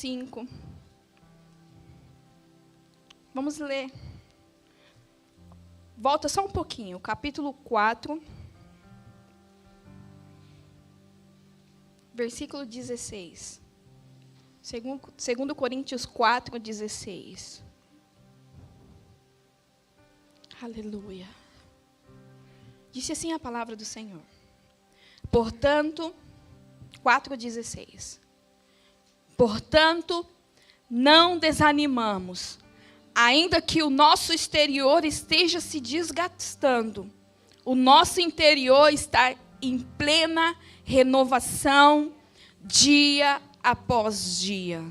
5. Vamos ler. Volta só um pouquinho. Capítulo 4. Versículo 16. 2 Coríntios 4, 16. Aleluia. Disse assim a palavra do Senhor. Portanto, 4,16. Portanto, não desanimamos, ainda que o nosso exterior esteja se desgastando. O nosso interior está em plena renovação, dia após dia.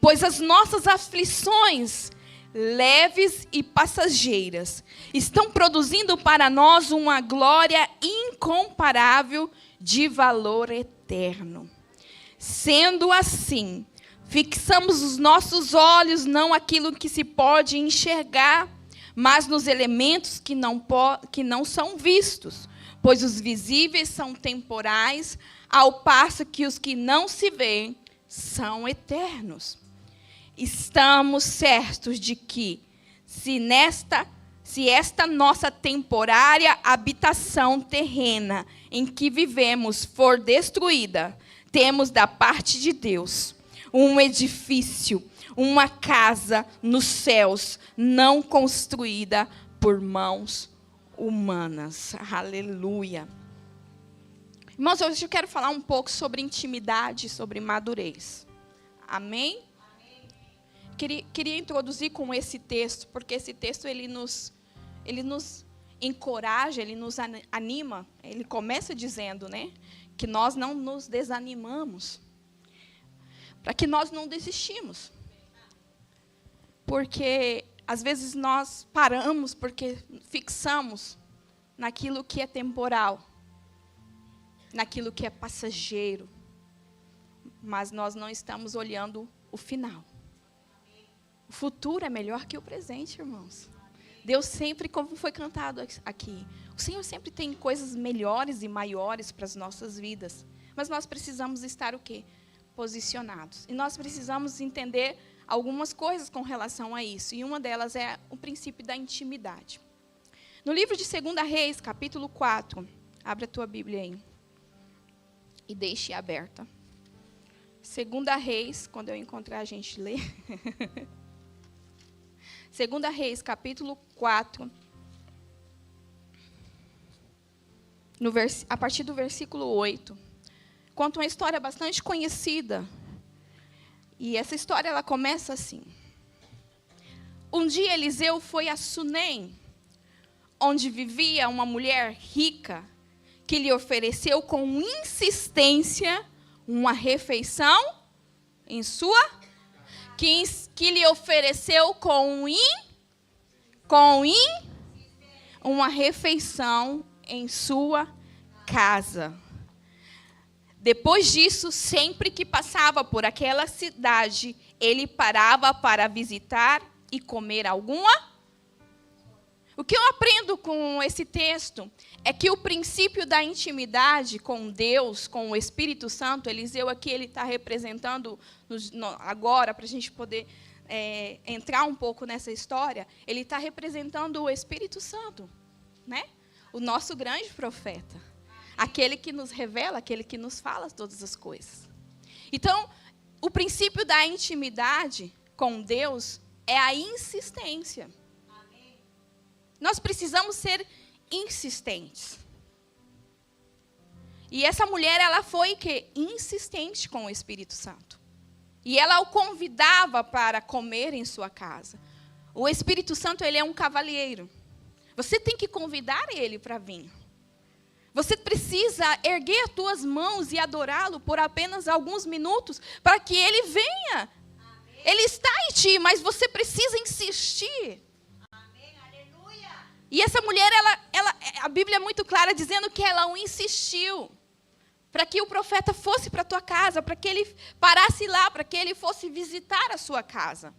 Pois as nossas aflições, leves e passageiras, estão produzindo para nós uma glória incomparável de valor eterno. Sendo assim, fixamos os nossos olhos não aquilo que se pode enxergar, mas nos elementos que não são vistos, pois os visíveis são temporais, ao passo que os que não se veem são eternos. Estamos certos de que, se esta nossa temporária habitação terrena em que vivemos for destruída, temos da parte de Deus um edifício, uma casa nos céus, não construída por mãos humanas. Aleluia. Irmãos, hoje eu quero falar um pouco sobre intimidade, sobre madurez. Amém? Queria introduzir com esse texto, porque esse texto ele nos encoraja, ele nos anima. Ele começa dizendo, né, que nós não nos desanimamos, para que nós não desistimos. Porque às vezes nós paramos porque fixamos naquilo que é temporal, naquilo que é passageiro, mas nós não estamos olhando o final. O futuro é melhor que o presente, irmãos. Deus sempre, como foi cantado aqui, o Senhor sempre tem coisas melhores e maiores para as nossas vidas. Mas nós precisamos estar o quê? Posicionados. E nós precisamos entender algumas coisas com relação a isso. E uma delas é o princípio da intimidade. No livro de 2 Reis, capítulo 4, abre a tua Bíblia aí. E deixe aberta. 2 Reis, quando eu encontrar a gente lê. 2 Reis, capítulo 4, a partir do versículo 8, conta uma história bastante conhecida. E essa história ela começa assim. Um dia Eliseu foi a Sunem, onde vivia uma mulher rica, que lhe ofereceu com insistência uma refeição em sua que lhe ofereceu uma refeição em sua casa. Depois disso, sempre que passava por aquela cidade, ele parava para visitar e comer alguma. O que eu aprendo com esse texto é que o princípio da intimidade com Deus, com o Espírito Santo, Eliseu aqui ele está representando agora, para a gente poder entrar um pouco nessa história, ele está representando o Espírito Santo, né? O nosso grande profeta, aquele que nos revela, aquele que nos fala todas as coisas. Então, o princípio da intimidade com Deus é a insistência. Nós precisamos ser insistentes. E essa mulher, ela foi insistente com o Espírito Santo. E ela o convidava para comer em sua casa. O Espírito Santo, ele é um cavalheiro. Você tem que convidar ele para vir. Você precisa erguer as tuas mãos e adorá-lo por apenas alguns minutos para que ele venha. Amém. Ele está em ti, mas você precisa insistir. E essa mulher, a Bíblia é muito clara dizendo que ela o insistiu para que o profeta fosse para a tua casa, para que ele parasse lá, para que ele fosse visitar a sua casa.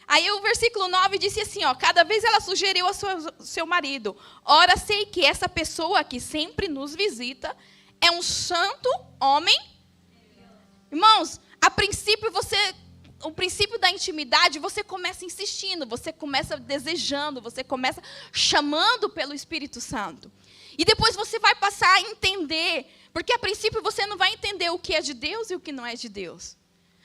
Aí o versículo 9 disse assim, cada vez ela sugeriu ao seu marido, ora sei que essa pessoa que sempre nos visita é um santo homem. Irmão, Irmãos, a princípio o princípio da intimidade, você começa insistindo, você começa desejando, você começa chamando pelo Espírito Santo. E depois você vai passar a entender, porque a princípio você não vai entender o que é de Deus e o que não é de Deus.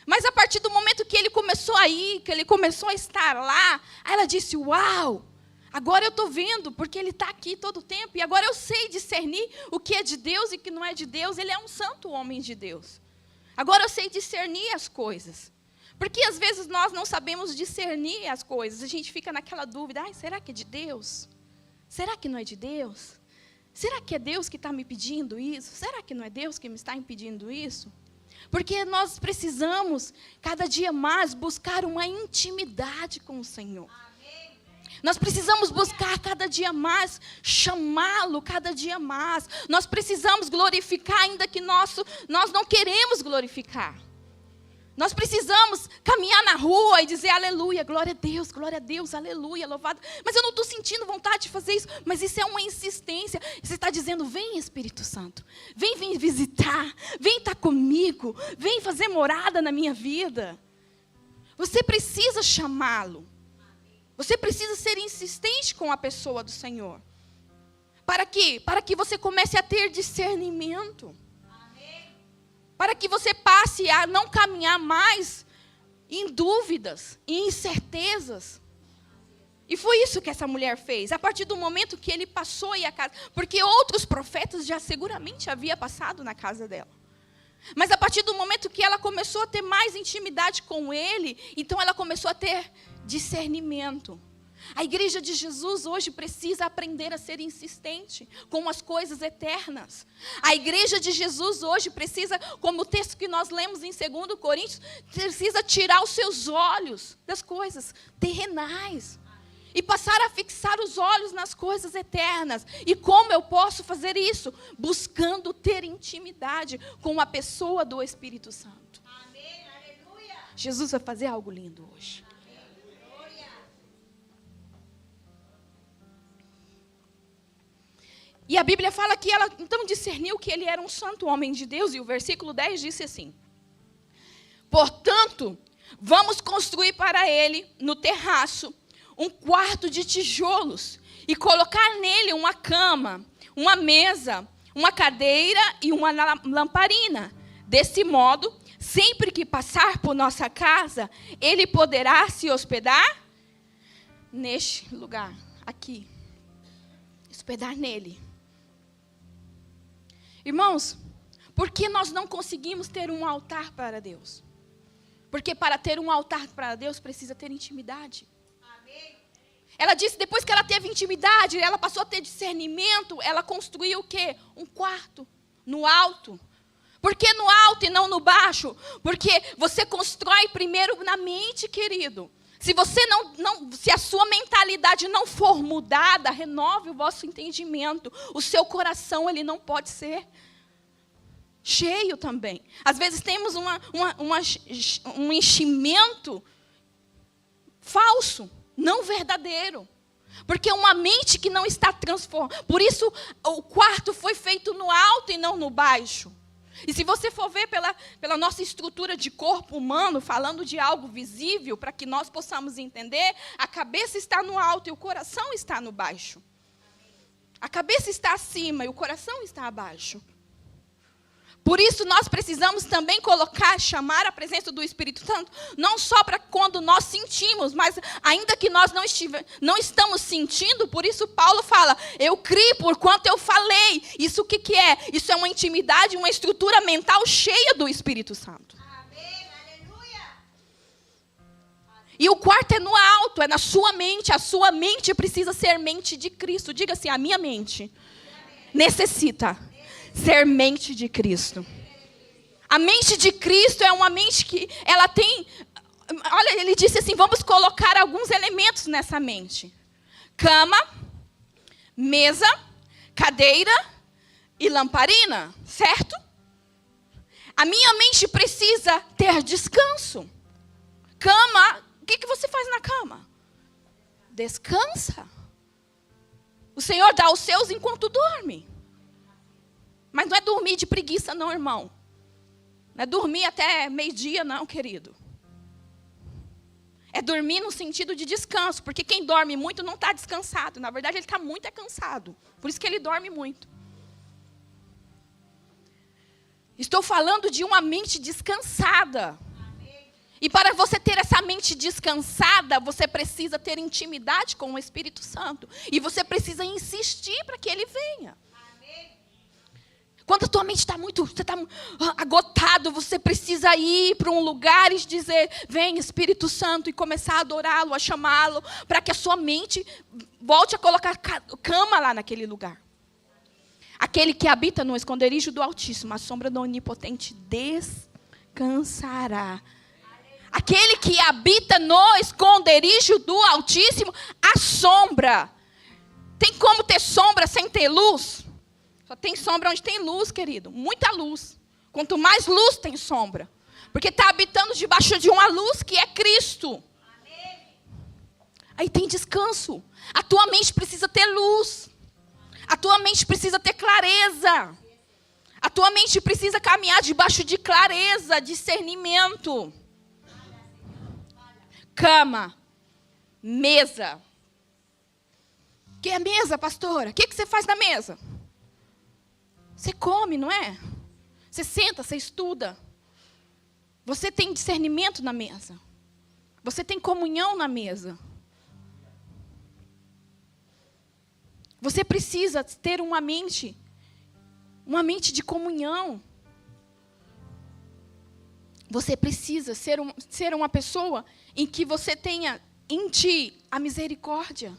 Mas a partir do momento que ele começou a ir, que ele começou a estar lá, aí ela disse, uau, agora eu estou vendo, porque ele está aqui todo o tempo, e agora eu sei discernir o que é de Deus e o que não é de Deus. Ele é um santo homem de Deus. Agora eu sei discernir as coisas. Porque às vezes nós não sabemos discernir as coisas. A gente fica naquela dúvida, será que é de Deus? Será que não é de Deus? Será que é Deus que está me pedindo isso? Será que não é Deus que me está impedindo isso? Porque nós precisamos, cada dia mais, buscar uma intimidade com o Senhor. Nós precisamos buscar cada dia mais, chamá-lo cada dia mais. Nós precisamos glorificar, ainda que nós não queremos glorificar. Nós precisamos caminhar na rua e dizer aleluia, glória a Deus, aleluia, louvado. Mas eu não estou sentindo vontade de fazer isso. Mas isso é uma insistência. Você está dizendo, vem Espírito Santo, vem visitar, vem estar comigo, vem fazer morada na minha vida. Você precisa chamá-lo. Você precisa ser insistente com a pessoa do Senhor. Para quê? Para que você comece a ter discernimento. Para que você passe a não caminhar mais em dúvidas, em incertezas. E foi isso que essa mulher fez. A partir do momento que ele passou a ir à casa. Porque outros profetas já seguramente haviam passado na casa dela. Mas a partir do momento que ela começou a ter mais intimidade com ele, então ela começou a ter discernimento. A igreja de Jesus hoje precisa aprender a ser insistente com as coisas eternas. A igreja de Jesus hoje precisa, como o texto que nós lemos em 2 Coríntios, precisa tirar os seus olhos das coisas terrenais e passar a fixar os olhos nas coisas eternas. E como eu posso fazer isso? Buscando ter intimidade com a pessoa do Espírito Santo. Amém. Aleluia. Jesus vai fazer algo lindo hoje. E a Bíblia fala que ela então discerniu que ele era um santo homem de Deus. E o versículo 10 disse assim: portanto, vamos construir para ele, no terraço, um quarto de tijolos, e colocar nele uma cama, uma mesa, uma cadeira e uma lamparina. Desse modo, sempre que passar por nossa casa, ele poderá se hospedar neste lugar, aqui. Hospedar nele. Irmãos, por que nós não conseguimos ter um altar para Deus? Porque para ter um altar para Deus precisa ter intimidade. Amém. Ela disse, depois que ela teve intimidade, ela passou a ter discernimento, ela construiu o quê? Um quarto, no alto. Por que no alto e não no baixo? Porque você constrói primeiro na mente, querido. Se você se a sua mentalidade não for mudada, renove o vosso entendimento. O seu coração, ele não pode ser cheio também. Às vezes temos um enchimento falso, não verdadeiro. Porque uma mente que não está transformada. Por isso o quarto foi feito no alto e não no baixo. E se você for ver pela nossa estrutura de corpo humano, falando de algo visível, para que nós possamos entender, a cabeça está no alto e o coração está no baixo. A cabeça está acima e o coração está abaixo. Por isso nós precisamos também chamar a presença do Espírito Santo, não só para quando nós sentimos, mas ainda que nós não estamos sentindo, por isso Paulo fala, eu criei por quanto eu falei. Isso o que é? Isso é uma intimidade, uma estrutura mental cheia do Espírito Santo. Amém, aleluia. E o quarto é no alto, é na sua mente. A sua mente precisa ser mente de Cristo. Diga assim, a minha mente necessita ser mente de Cristo. A mente de Cristo é uma mente que ela tem... Olha, ele disse assim, vamos colocar alguns elementos nessa mente. Cama, mesa, cadeira e lamparina, certo? A minha mente precisa ter descanso. Cama, o que você faz na cama? Descansa. O Senhor dá os seus enquanto dorme. Mas não é dormir de preguiça, não, irmão. Não é dormir até meio-dia, não, querido. É dormir no sentido de descanso, porque quem dorme muito não está descansado. Na verdade, ele está muito cansado. Por isso que ele dorme muito. Estou falando de uma mente descansada. E para você ter essa mente descansada, você precisa ter intimidade com o Espírito Santo. E você precisa insistir para que ele venha. Quando a tua mente está muito, você está agotado, você precisa ir para um lugar e dizer, vem Espírito Santo, e começar a adorá-lo, a chamá-lo, para que a sua mente volte a colocar cama lá naquele lugar. Aquele que habita no esconderijo do Altíssimo, a sombra do Onipotente descansará. Aquele que habita no esconderijo do Altíssimo, a sombra. Tem como ter sombra sem ter luz? Só tem sombra onde tem luz, querido. Muita luz. Quanto mais luz, tem sombra. Porque está habitando debaixo de uma luz que é Cristo. Aí tem descanso. A tua mente precisa ter luz. A tua mente precisa ter clareza. A tua mente precisa caminhar debaixo de clareza, discernimento. Cama. Mesa. O que é mesa, pastora? O que você faz na mesa? Você come, não é? Você senta, você estuda. Você tem discernimento na mesa. Você tem comunhão na mesa. Você precisa ter uma mente de comunhão. Você precisa ser uma pessoa em que você tenha em ti a misericórdia.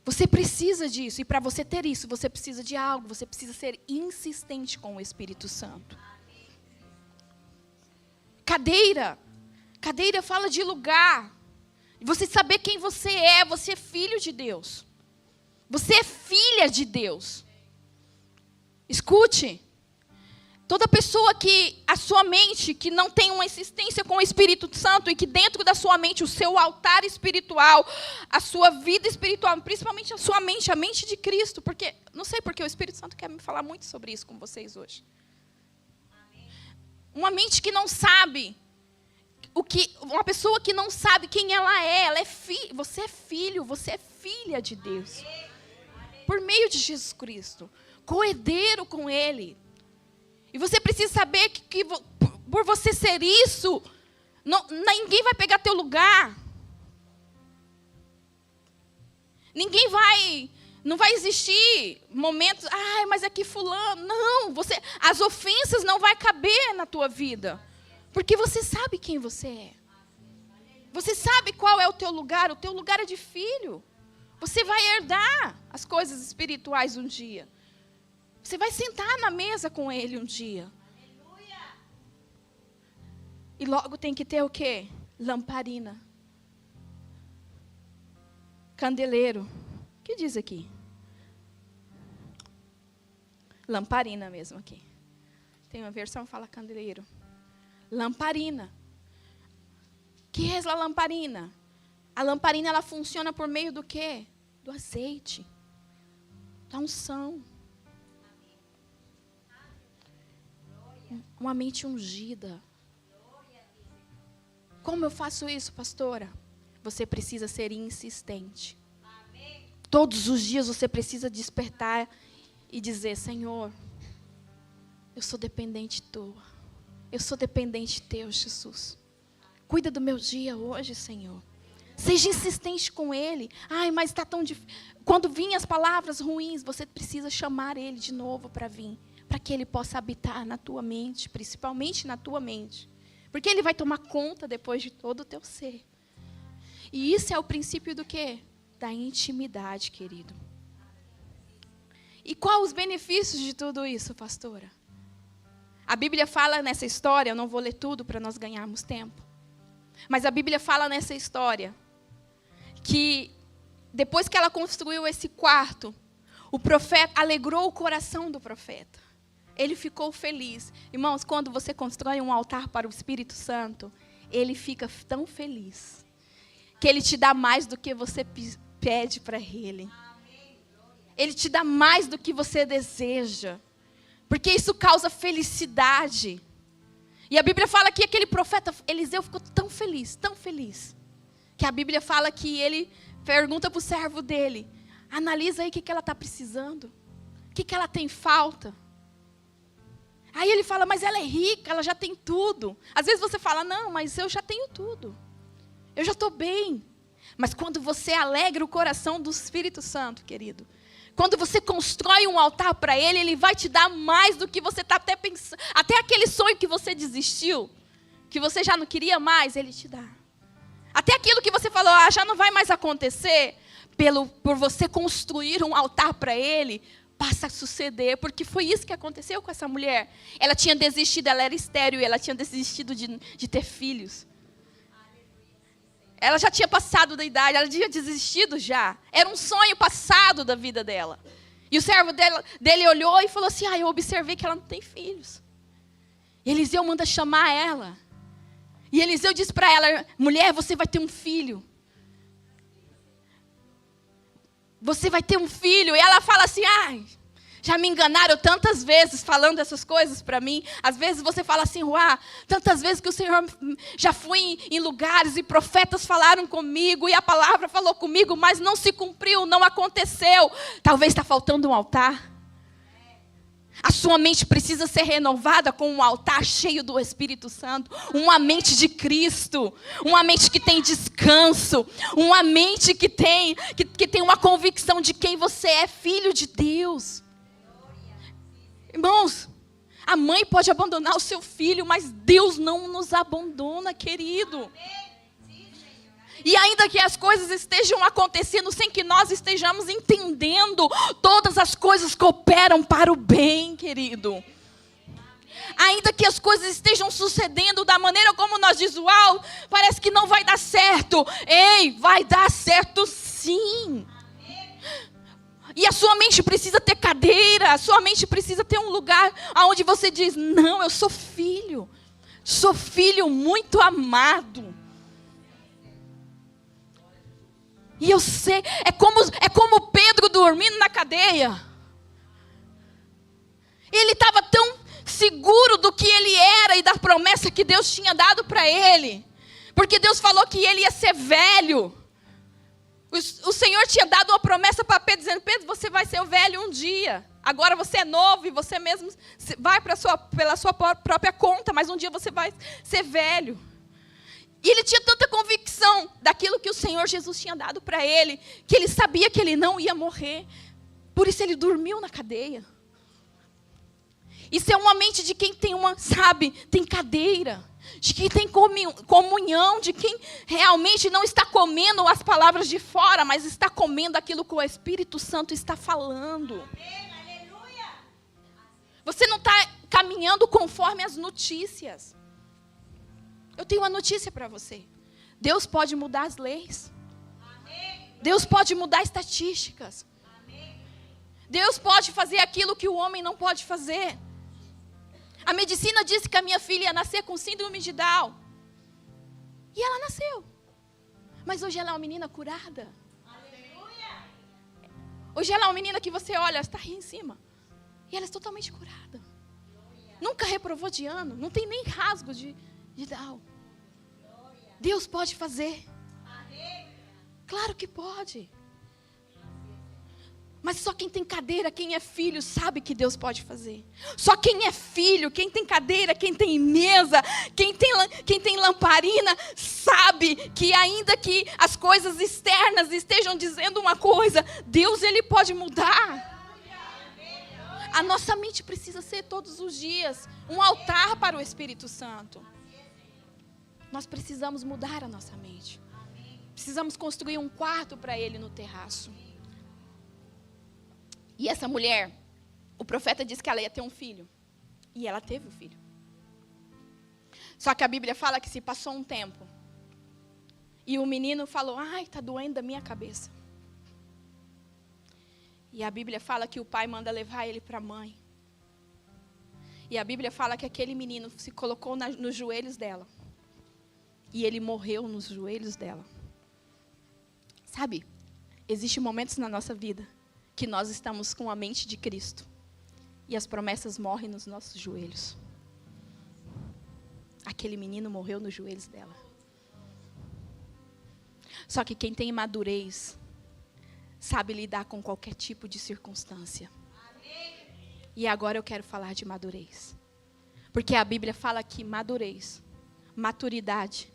Você precisa disso, e para você ter isso, você precisa de algo, você precisa ser insistente com o Espírito Santo. Cadeira fala de lugar, você saber quem você é filho de Deus. Você é filha de Deus. Escute, toda pessoa que a sua mente, que não tem uma insistência com o Espírito Santo e que dentro da sua mente, o seu altar espiritual, a sua vida espiritual, principalmente a sua mente, a mente de Cristo, porque, não sei porque o Espírito Santo quer me falar muito sobre isso com vocês hoje. Uma mente que não sabe, uma pessoa que não sabe quem ela é você é filho, você é filha de Deus. Por meio de Jesus Cristo, coerdeiro com Ele. E você precisa saber que por você ser isso, ninguém vai pegar teu lugar. Não vai existir momentos, mas aqui fulano. Não, as ofensas não vão caber na tua vida. Porque você sabe quem você é. Você sabe qual é o teu lugar é de filho. Você vai herdar as coisas espirituais um dia. Você vai sentar na mesa com ele um dia. Aleluia. E logo tem que ter o quê? Lamparina. Candeleiro. O que diz aqui? Lamparina mesmo aqui. Tem uma versão que fala candeleiro. Lamparina. Que é a lamparina? A lamparina ela funciona por meio do quê? Do azeite. Da unção. Uma mente ungida. Como eu faço isso, pastora? Você precisa ser insistente. Todos os dias você precisa despertar e dizer, Senhor, eu sou dependente tua. Eu sou dependente teu, Jesus. Cuida do meu dia hoje, Senhor. Seja insistente com Ele. Mas está tão difícil. Quando vinham as palavras ruins, você precisa chamar Ele de novo para vir. Para que Ele possa habitar na tua mente, principalmente na tua mente. Porque Ele vai tomar conta depois de todo o teu ser. E isso é o princípio do quê? Da intimidade, querido. E quais os benefícios de tudo isso, pastora? A Bíblia fala nessa história, eu não vou ler tudo para nós ganharmos tempo. Mas a Bíblia fala nessa história que depois que ela construiu esse quarto, o profeta alegrou o coração do profeta. Ele ficou feliz. Irmãos, quando você constrói um altar para o Espírito Santo, ele fica tão feliz que ele te dá mais do que você pede para ele. Ele te dá mais do que você deseja. Porque isso causa felicidade. E a Bíblia fala que aquele profeta Eliseu ficou tão feliz, que a Bíblia fala que ele pergunta para o servo dele: analisa aí o que ela está precisando, o que ela tem falta. Aí ele fala: mas ela é rica, ela já tem tudo. Às vezes você fala: não, mas eu já tenho tudo, eu já estou bem. Mas quando você alegra o coração do Espírito Santo, querido, quando você constrói um altar para Ele, Ele vai te dar mais do que você está até pensando. Até aquele sonho que você desistiu, que você já não queria mais, Ele te dá. Até aquilo que você falou: já não vai mais acontecer, por você construir um altar para Ele, passa a suceder. Porque foi isso que aconteceu com essa mulher. Ela tinha desistido, ela era estéril, ela tinha desistido de ter filhos. Ela já tinha passado da idade, ela tinha desistido já. Era um sonho passado da vida dela. E o servo dele olhou e falou assim: eu observei que ela não tem filhos. E Eliseu manda chamar ela. E Eliseu diz para ela: mulher, você vai ter um filho. Você vai ter um filho. E ela fala assim: já me enganaram tantas vezes falando essas coisas para mim. Às vezes você fala assim: tantas vezes que o Senhor já fui em lugares e profetas falaram comigo e a palavra falou comigo, mas não se cumpriu, não aconteceu. Talvez está faltando um altar. A sua mente precisa ser renovada com um altar cheio do Espírito Santo. Uma mente de Cristo. Uma mente que tem descanso. Uma mente que tem uma convicção de quem você é, filho de Deus. Irmãos, a mãe pode abandonar o seu filho, mas Deus não nos abandona, querido. E ainda que as coisas estejam acontecendo sem que nós estejamos entendendo, todas as coisas cooperam para o bem, querido. Ainda que as coisas estejam sucedendo da maneira como nós dizemos: parece que não vai dar certo. Ei, vai dar certo sim. E a sua mente precisa ter cadeira, a sua mente precisa ter um lugar onde você diz: não, eu sou filho muito amado. E eu sei, é como Pedro dormindo na cadeia. Ele estava tão seguro do que ele era e da promessa que Deus tinha dado para ele. Porque Deus falou que ele ia ser velho. O Senhor tinha dado uma promessa para Pedro, dizendo: Pedro, você vai ser velho um dia. Agora você é novo e você mesmo vai pela sua própria conta, mas um dia você vai ser velho. E ele tinha tanta convicção daquilo que o Senhor Jesus tinha dado para ele, que ele sabia que ele não ia morrer. Por isso ele dormiu na cadeia. Isso é uma mente de quem tem tem cadeira. De quem tem comunhão, de quem realmente não está comendo as palavras de fora, mas está comendo aquilo que o Espírito Santo está falando. Você não está caminhando conforme as notícias. Eu tenho uma notícia para você. Deus pode mudar as leis. Deus pode mudar estatísticas. Deus pode fazer aquilo que o homem não pode fazer. A medicina disse que a minha filha ia nascer com síndrome de Down. E ela nasceu. Mas hoje ela é uma menina curada. Hoje ela é uma menina que você olha, está aí em cima. E ela é totalmente curada. Nunca reprovou de ano. Não tem nem rasgo de Down. Deus pode fazer. Claro que pode. Mas só quem tem cadeira, quem é filho, sabe que Deus pode fazer. Só quem é filho, quem tem cadeira, quem tem mesa, quem tem lamparina, sabe que ainda que as coisas externas estejam dizendo uma coisa, Deus, Ele pode mudar. A nossa mente precisa ser todos os dias um altar para o Espírito Santo. Nós precisamos mudar a nossa mente. Precisamos construir um quarto para Ele no terraço. E essa mulher, o profeta disse que ela ia ter um filho. E ela teve o filho. Só que a Bíblia fala que se passou um tempo. E o menino falou: está doendo da minha cabeça. E a Bíblia fala que o pai manda levar ele para a mãe. E a Bíblia fala que aquele menino se colocou nos joelhos dela. E ele morreu nos joelhos dela. Sabe, existem momentos na nossa vida que nós estamos com a mente de Cristo. E as promessas morrem nos nossos joelhos. Aquele menino morreu nos joelhos dela. Só que quem tem madurez sabe lidar com qualquer tipo de circunstância. E agora eu quero falar de madurez. Porque a Bíblia fala que madurez, maturidade,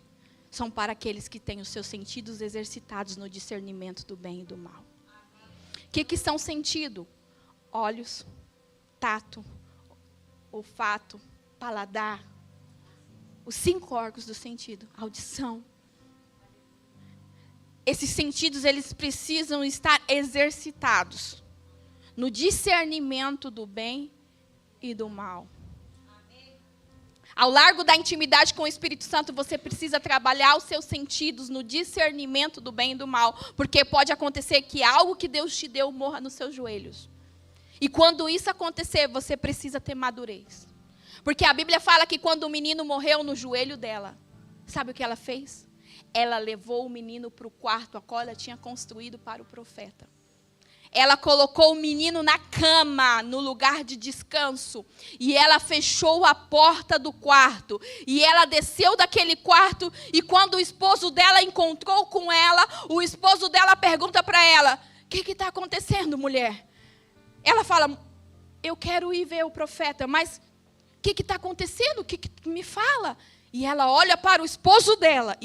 são para aqueles que têm os seus sentidos exercitados no discernimento do bem e do mal. O que são sentidos? Olhos, tato, olfato, paladar. Os 5 órgãos do sentido. Audição. Esses sentidos, eles precisam estar exercitados no discernimento do bem e do mal. Ao largo da intimidade com o Espírito Santo, você precisa trabalhar os seus sentidos no discernimento do bem e do mal. Porque pode acontecer que algo que Deus te deu morra nos seus joelhos. E quando isso acontecer, você precisa ter madurez. Porque a Bíblia fala que quando o menino morreu no joelho dela, sabe o que ela fez? Ela levou o menino para o quarto, a qual ela tinha construído para o profeta. Ela colocou o menino na cama, no lugar de descanso. E ela fechou a porta do quarto. E ela desceu daquele quarto. E quando o esposo dela encontrou com ela, o esposo dela pergunta para ela: o que está acontecendo, mulher? Ela fala: eu quero ir ver o profeta, mas o que está acontecendo? O que me fala? E ela olha para o esposo dela,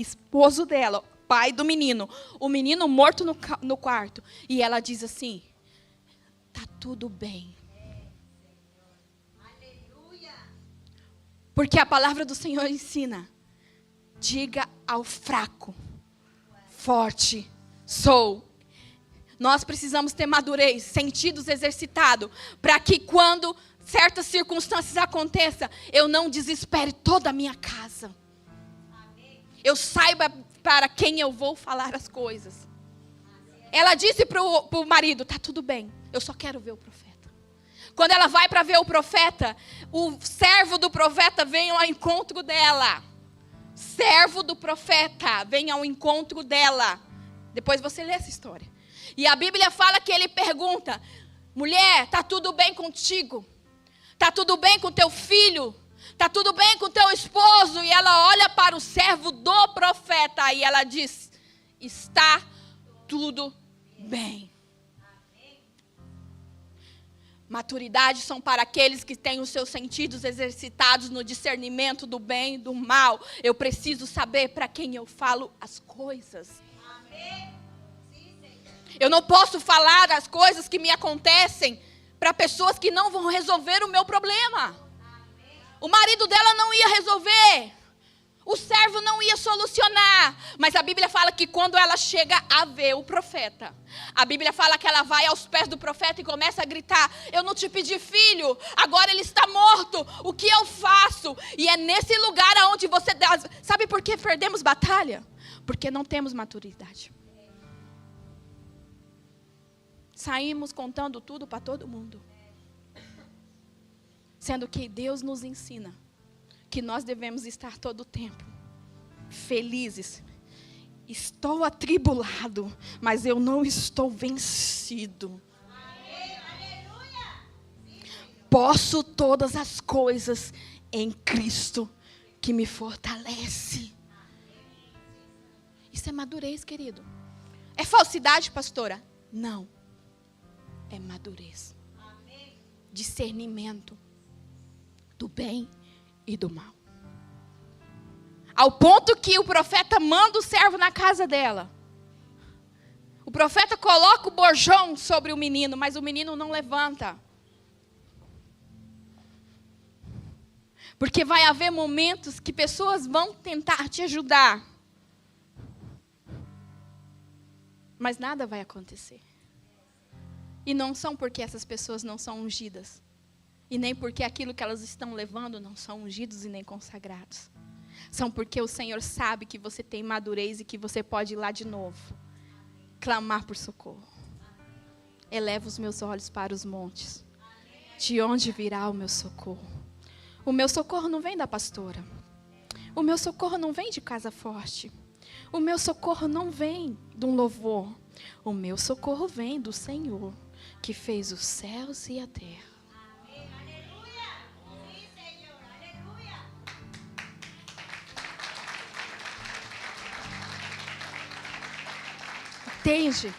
pai do menino, o menino morto no quarto. E ela diz assim: está tudo bem. Porque a palavra do Senhor ensina: diga ao fraco, forte sou. Nós precisamos ter madurez, sentidos exercitados, para que quando certas circunstâncias aconteçam, eu não desespere toda a minha casa. Eu saiba para quem eu vou falar as coisas. Ela disse para o marido: está tudo bem, eu só quero ver o profeta. Quando ela vai para ver o profeta, o servo do profeta vem ao encontro dela. Servo do profeta vem ao encontro dela. Depois você lê essa história. E a Bíblia fala que ele pergunta: mulher, está tudo bem contigo? Está tudo bem com teu filho? Está tudo bem com teu esposo? E ela olha para o servo do profeta e ela diz: está tudo bem. Maturidade são para aqueles que têm os seus sentidos exercitados no discernimento do bem e do mal. Eu preciso saber para quem eu falo as coisas. Eu não posso falar as coisas que me acontecem para pessoas que não vão resolver o meu problema. O marido dela não ia resolver. O servo não ia solucionar. Mas a Bíblia fala que quando ela chega a ver o profeta, a Bíblia fala que ela vai aos pés do profeta e começa a gritar: eu não te pedi filho, agora ele está morto, o que eu faço? E é nesse lugar onde você... Sabe por que perdemos batalha? Porque não temos maturidade. Saímos contando tudo para todo mundo. Sendo que Deus nos ensina que nós devemos estar todo o tempo felizes. Estou atribulado, mas eu não estou vencido. Posso todas as coisas em Cristo que me fortalece. Isso é madurez, querido. É falsidade, pastora? Não. É madurez. Discernimento do bem e do mal. Ao ponto que o profeta manda o servo na casa dela. O profeta coloca o bordão sobre o menino, mas o menino não levanta. Porque vai haver momentos que pessoas vão tentar te ajudar. Mas nada vai acontecer. E não são porque essas pessoas não são ungidas. E nem porque aquilo que elas estão levando não são ungidos e nem consagrados. São porque o Senhor sabe que você tem madurez e que você pode ir lá de novo. Clamar por socorro. Eleva os meus olhos para os montes. De onde virá o meu socorro? O meu socorro não vem da pastora. O meu socorro não vem de casa forte. O meu socorro não vem de um louvor. O meu socorro vem do Senhor, que fez os céus e a terra. Entende?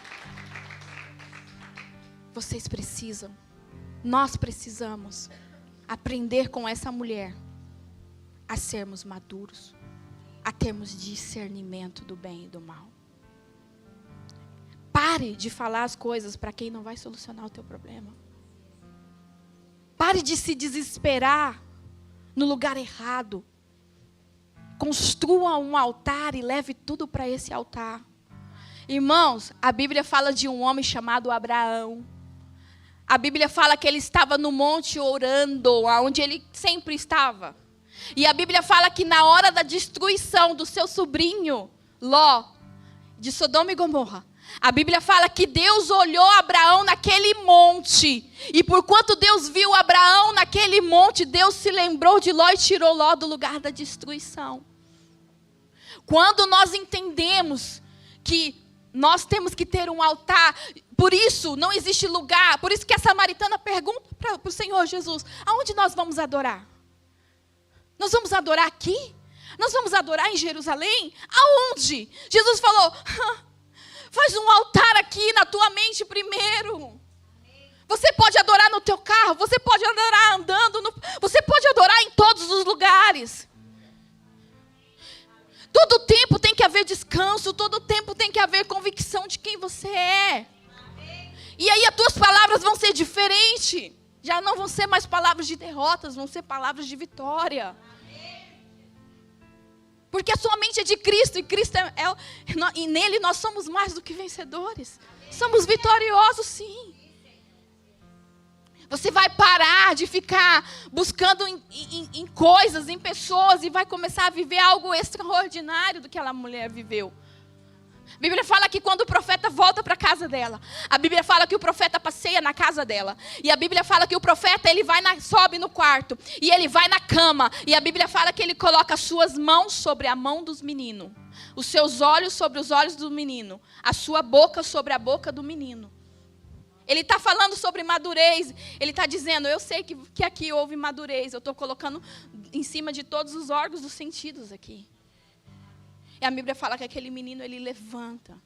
Vocês precisam, nós precisamos aprender com essa mulher a sermos maduros, a termos discernimento do bem e do mal. Pare de falar as coisas para quem não vai solucionar o teu problema. Pare de se desesperar no lugar errado. Construa um altar e leve tudo para esse altar. Irmãos, a Bíblia fala de um homem chamado Abraão. A Bíblia fala que ele estava no monte orando, onde ele sempre estava. E a Bíblia fala que na hora da destruição do seu sobrinho, Ló, de Sodoma e Gomorra, a Bíblia fala que Deus olhou Abraão naquele monte. E por quanto Deus viu Abraão naquele monte, Deus se lembrou de Ló e tirou Ló do lugar da destruição. Quando nós entendemos que nós temos que ter um altar, por isso não existe lugar, por isso que a samaritana pergunta para o Senhor Jesus, aonde nós vamos adorar? Nós vamos adorar aqui? Nós vamos adorar em Jerusalém? Aonde? Jesus falou, faz um altar aqui na tua mente primeiro. Você pode adorar no teu carro, você pode adorar andando, você pode adorar em todos os lugares. Todo tempo tem que haver descanso, todo tempo tem que haver convicção de quem você é. E aí as tuas palavras vão ser diferentes. Já não vão ser mais palavras de derrotas, vão ser palavras de vitória. Porque a sua mente é de Cristo, e Cristo e nele nós somos mais do que vencedores. Somos vitoriosos, sim. Você vai parar de ficar buscando em coisas, em pessoas, e vai começar a viver algo extraordinário do que aquela mulher viveu. A Bíblia fala que quando o profeta volta para a casa dela, a Bíblia fala que o profeta passeia na casa dela. E a Bíblia fala que o profeta ele sobe no quarto, e ele vai na cama. E a Bíblia fala que ele coloca as suas mãos sobre a mão dos meninos, os seus olhos sobre os olhos do menino, a sua boca sobre a boca do menino. Ele está falando sobre madurez. Ele está dizendo, eu sei que aqui houve madurez. Eu estou colocando em cima de todos os órgãos dos sentidos aqui. E a Bíblia fala que aquele menino, ele levanta.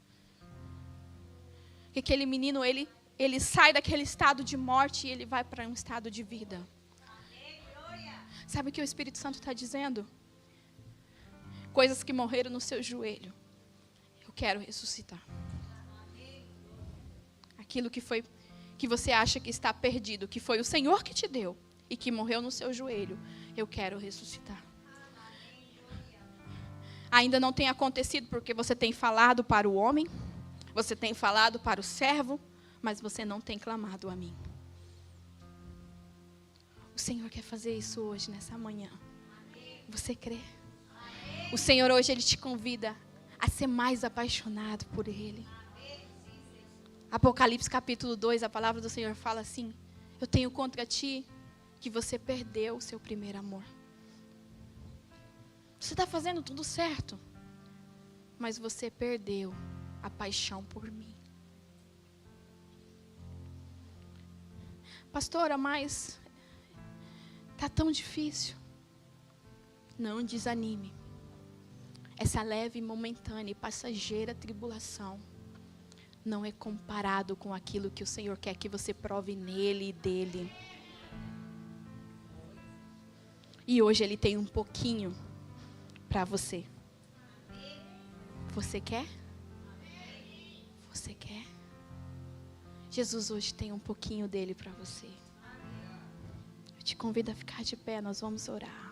Que aquele menino, ele sai daquele estado de morte e ele vai para um estado de vida. Sabe o que o Espírito Santo está dizendo? Coisas que morreram no seu joelho, eu quero ressuscitar. Aquilo que você acha que está perdido, que foi o Senhor que te deu e que morreu no seu joelho, eu quero ressuscitar. Ainda não tem acontecido porque você tem falado para o homem, você tem falado para o servo, mas você não tem clamado a mim. O Senhor quer fazer isso hoje, nessa manhã. Você crê? O Senhor hoje, Ele te convida a ser mais apaixonado por Ele. Apocalipse capítulo 2, a palavra do Senhor fala assim, eu tenho contra ti que você perdeu o seu primeiro amor. Você está fazendo tudo certo, mas você perdeu a paixão por mim. Pastora, mas está tão difícil. Não desanime. Essa leve, momentânea e passageira tribulação não é comparado com aquilo que o Senhor quer que você prove nele e dele. E hoje Ele tem um pouquinho para você. Você quer? Você quer? Jesus hoje tem um pouquinho dele para você. Eu te convido a ficar de pé, nós vamos orar.